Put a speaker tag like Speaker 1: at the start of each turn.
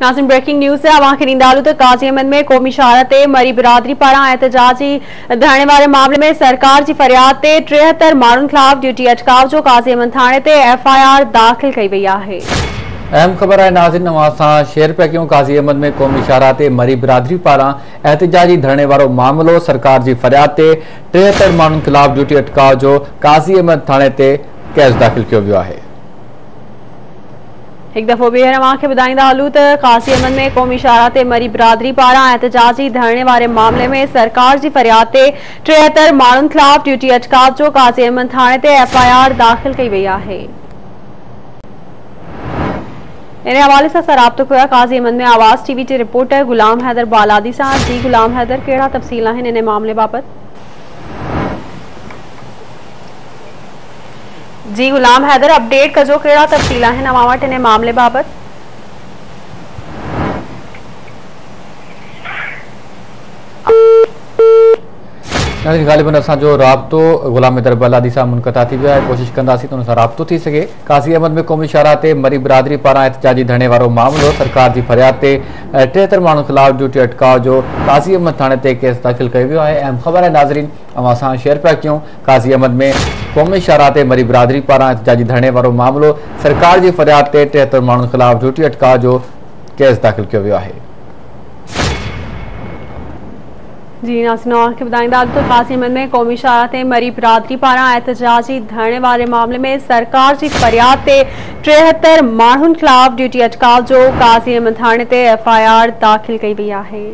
Speaker 1: नाज़रीन breaking news से अवां खे ॾींदालू त काज़ी अहमद में क़ौमी शहारत ते मरी बिरादरी पारां एहतजाजी धरणे वारे मामले में सरकार की फरियाद ते 73 माण्हुनि खिलाफ़ ड्यूटी अटकाव जो काज़ी अहमद थाणे ते FIR दाख़िल कई वई आहे।
Speaker 2: अहम खबर है नाज़रीन, अवां सां शेयर पिया कयूं। काज़ी अहमद में क़ौमी शहारत ते मरी बिरादरी पारां एहतजाजी धरणे वारो मामलो सरकार की फरियाद ते 73 माण्हुनि खिलाफ़ ड्यूटी अटकाव जो काज़ी अहमद थाणे ते केस दाख़िल कियो वियो आहे।
Speaker 1: एक दफ़ो ॿीहर अवां खे ॿुधाईंदा हलूं त काज़ी अहमद में क़ौमी शहारत ते मरी बिरादरी पारां एहतजाजी धरणे वारे मामले में सरकार की फरियाद ते 73 माण्हुनि खिलाफ़ ड्यूटी अटकाव जो काज़ी अहमद थाणे ते FIR दाख़िल कई वई आहे। इन हवाले से राब्तो किया काज़ी अहमद में आवाज़ TV ते रिपोर्टर गुलाम हैदर बालादी सां। जी गुलाम हैदर, कहिड़ा तफ़सील आहिनि इन मामले बाबत? जी गुलाम हैदर, अपडेट कजो, कहिड़ा तफ़सील आहिनि अवां वटि इन मामले बाबत?
Speaker 2: ग़ालिबन असो राब्तो गुलाम हैदर बालादी सां मुनक़ता थी वियो आहे। कोशिश कंदासीं त उन सां राब्तो थी सके। काज़ी अहमद में क़ौमी शहारत ते मरी बिरादरी पारां एहतजाजी धरणे वारो मामलो सरकार की फरियाद ते 73 माण्हुनि खिलाफ़ ड्यूटी अटकाव जो काज़ी अहमद थाणे ते केस दाख़िल कयो वियो आहे। अहम खबर है नाज़रीन, अवां सां शेयर पिया कयूं। काज़ी अहमद में क़ौमी शहारत ते मरी बिरादरी पारां एहतजाजी धरणे वारो मामलो सरकार की फरियाद ते 73 माण्हुनि खिलाफ़ ड्यूटी अटकाव जो केस दाख़िल कियो वियो आहे।
Speaker 1: जी नाज़रीन, खे ॿुधाईंदा तो काज़ी अहमद में क़ौमी शहारत ते मरी बिरादरी पारां एहतजाजी धरणे वारे मामले में सरकार की फरियाद ते 73 माण्हुनि खिलाफ़ ड्यूटी अटकाव जो काज़ी अहमद थाणे ते FIR दाख़िल कई वई आहे।